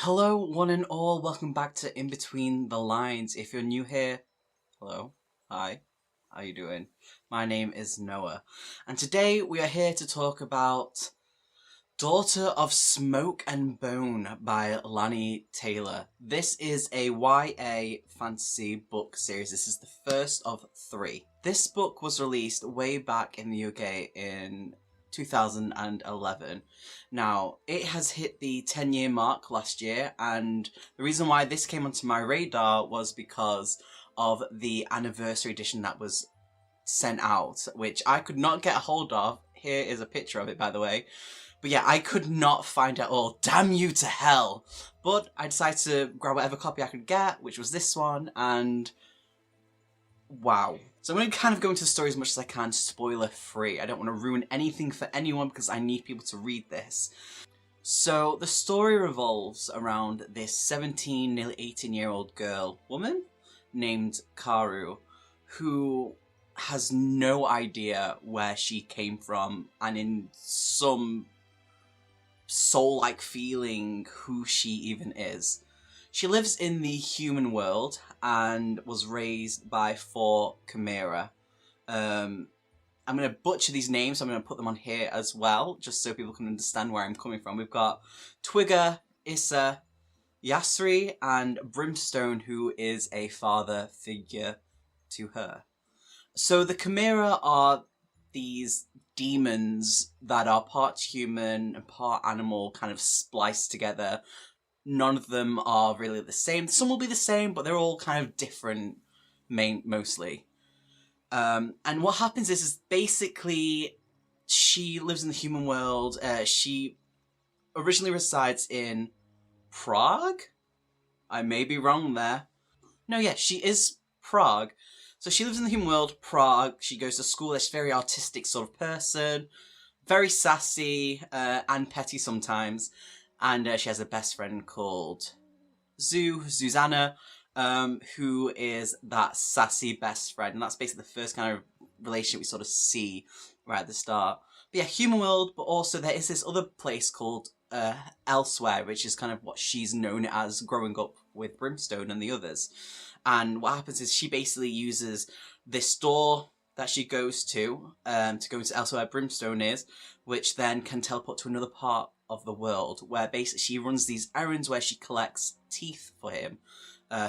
Hello, one and all. Welcome back to In Between the Lines. If you're new here, hello, hi, how you doing? My name is Noah, and today we are here to talk about Daughter of Smoke and Bone by Laini Taylor. This is a YA fantasy book series. This is the first of three. This book was released way back in the UK in 2011. Now, it has hit the 10-year mark last year, and the reason why this came onto my radar was because of the anniversary edition that was sent out, which I could not get a hold of. Here is a picture of it, by the way. But yeah, I could not find it all. Damn you to hell! But I decided to grab whatever copy I could get, which was this one, and wow. So I'm going to kind of go into the story as much as I can, spoiler free. I don't want to ruin anything for anyone because I need people to read this. So the story revolves around this 17, nearly 18-year-old woman named Karu, who has no idea where she came from, and in some soul-like feeling who she even is. She lives in the human world and was raised by four chimera. I'm going to butcher these names, so I'm going to put them on here as well, just so people can understand where I'm coming from. We've got Twigger, Issa, Yasri, and Brimstone, who is a father figure to her. So the chimera are these demons that are part human and part animal, kind of spliced together. None of them are really the same. Some will be the same, but they're all kind of different, mostly. And what happens is basically she lives in the human world. She originally resides in Prague. I may be wrong there. No, yeah, she is Prague. So she lives in the human world, Prague. She goes to school. She's a very artistic sort of person. Very sassy and petty sometimes. And she has a best friend called Susanna, who is that sassy best friend. And that's basically the first kind of relationship we sort of see right at the start. But yeah, human world, but also there is this other place called Elsewhere, which is kind of what she's known as growing up with Brimstone and the others. And what happens is she basically uses this door that she goes to go into Elsewhere Brimstone is, which then can teleport to another part of the world, where basically she runs these errands where she collects teeth for him.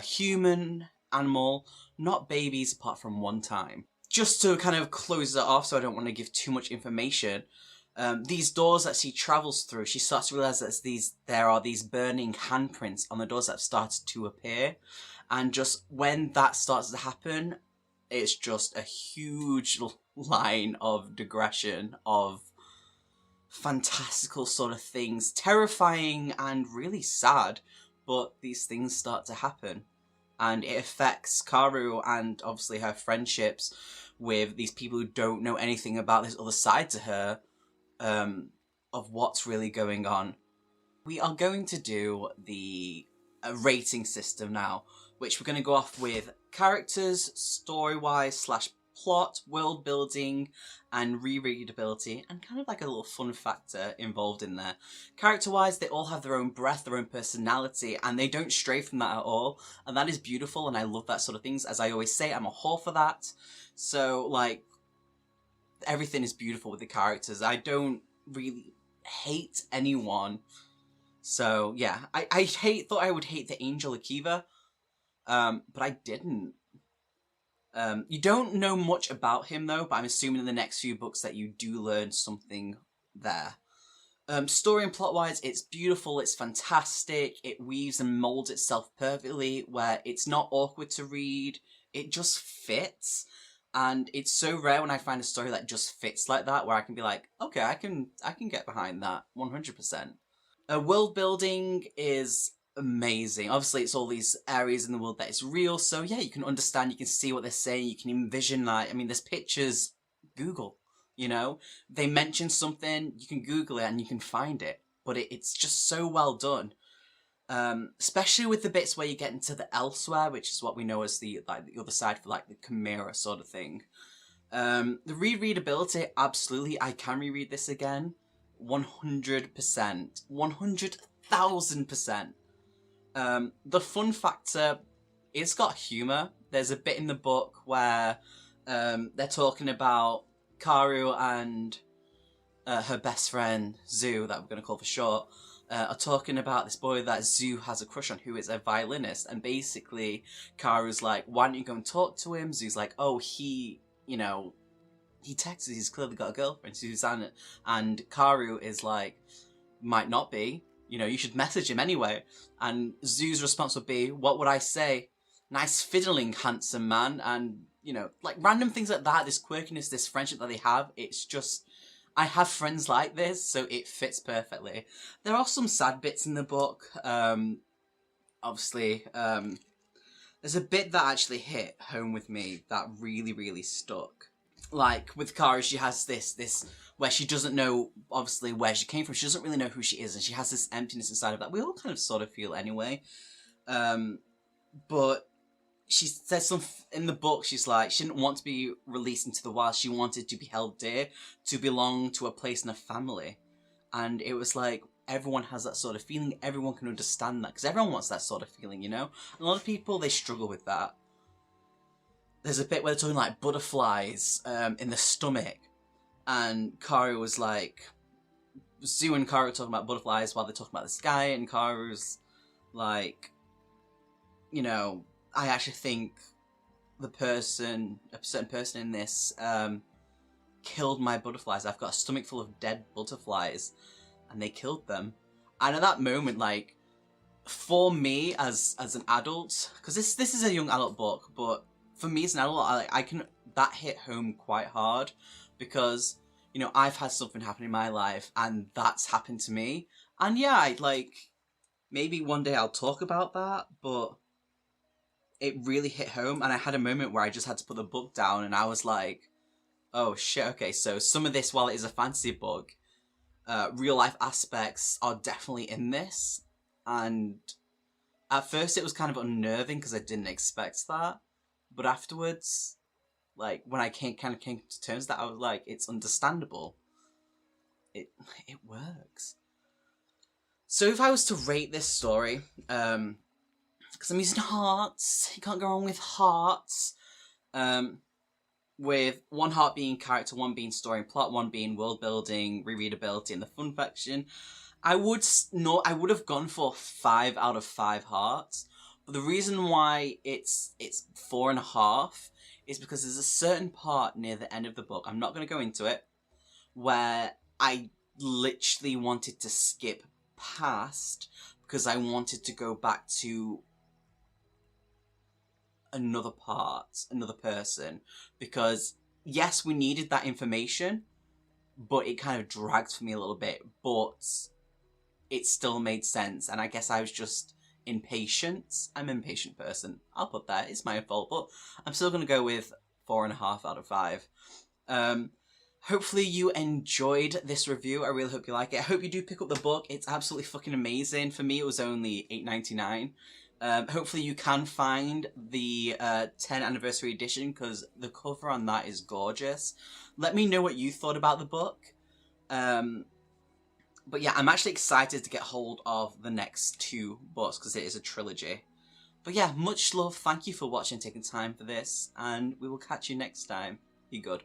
Human, animal, not babies apart from one time. Just to kind of close it off, so I don't want to give too much information, these doors that she travels through, she starts to realise that there are these burning handprints on the doors that have started to appear. And just when that starts to happen, it's just a huge line of digression of fantastical sort of things, terrifying and really sad, but these things start to happen. And it affects Karu and obviously her friendships with these people who don't know anything about this other side to her, of what's really going on. We are going to do the rating system now, which we're going to go off with characters, story-wise / plot, world building, and re-readability, and kind of like a little fun factor involved in there. Character-wise, they all have their own breath, their own personality, and they don't stray from that at all, and that is beautiful, and I love that sort of things. As I always say, I'm a whore for that. So, like, everything is beautiful with the characters. I don't really hate anyone. So, yeah, I thought I would hate the Angel Akiva, but I didn't. You don't know much about him, though, but I'm assuming in the next few books that you do learn something there. Story and plot-wise, it's beautiful, it's fantastic, it weaves and molds itself perfectly, where it's not awkward to read, it just fits. And it's so rare when I find a story that just fits like that, where I can be like, okay, I can get behind that, 100%. World building is amazing. Obviously, it's all these areas in the world that is real, so yeah, you can understand, you can see what they're saying, you can envision that. I mean, there's pictures, Google, you know? They mention something, you can Google it and you can find it, but it's just so well done. Especially with the bits where you get into the Elsewhere, which is what we know as the other side for like the chimera sort of thing. The rereadability, absolutely, I can reread this again. 100%. 100,000%. The fun factor, it's got humour. There's a bit in the book where they're talking about Karu and her best friend, Zoo, that we're going to call for short, are talking about this boy that Zoo has a crush on, who is a violinist. And basically, Karu's like, why don't you go and talk to him? Zoo's like, oh, he texts, he's clearly got a girlfriend, Susanna. And Karu is like, might not be. You should message him anyway. And Zoo's response would be, what would I say? Nice fiddling, handsome man. And, like random things like that, this quirkiness, this friendship that they have, it's just, I have friends like this, so it fits perfectly. There are some sad bits in the book. Obviously, there's a bit that actually hit home with me that really, really stuck. Like, with Kara, she has this where she doesn't know, obviously, where she came from. She doesn't really know who she is, and she has this emptiness inside of that. We all kind of sort of feel anyway. But she says something in the book, she's like, she didn't want to be released into the wild. She wanted to be held dear, to belong to a place in a family. And it was like, everyone has that sort of feeling. Everyone can understand that, because everyone wants that sort of feeling, A lot of people, they struggle with that. There's a bit where they're talking like butterflies in the stomach. And Karu was like, Zoo and Karu were talking about butterflies while they're talking about the sky. And Karu's like, I actually think a certain person in this killed my butterflies. I've got a stomach full of dead butterflies, and they killed them. And at that moment, like, for me as an adult, because this is a young adult book, but for me as an adult, that hit home quite hard, because I've had something happen in my life, and that's happened to me. And yeah, maybe one day I'll talk about that, but it really hit home, and I had a moment where I just had to put the book down, and I was like, oh shit, okay, so some of this, while it is a fantasy book, real life aspects are definitely in this. And at first it was kind of unnerving because I didn't expect that, but afterwards, like, when I came to terms with that, I was like, it's understandable. It works. So if I was to rate this story, because I'm using hearts, you can't go wrong with hearts, with 1 heart being character, 1 being story and plot, 1 being world building, rereadability, and the fun faction, I would have gone for 5 out of 5 hearts. But the reason why it's 4.5 is because there's a certain part near the end of the book, I'm not going to go into it, where I literally wanted to skip past because I wanted to go back to another part, another person, because yes, we needed that information, but it kind of dragged for me a little bit, but it still made sense. And I guess I was just impatient. I'm an impatient person, I'll put that, it's my fault, but I'm still going to go with 4.5 out of 5. Hopefully you enjoyed this review. I really hope you like it. I hope you do pick up the book. It's absolutely fucking amazing. For me, it was only $8.99. Hopefully you can find the 10th anniversary edition, because the cover on that is gorgeous. Let me know what you thought about the book. But yeah, I'm actually excited to get hold of the next 2 books, because it is a trilogy. But yeah, much love. Thank you for watching and taking time for this, and we will catch you next time. Be good.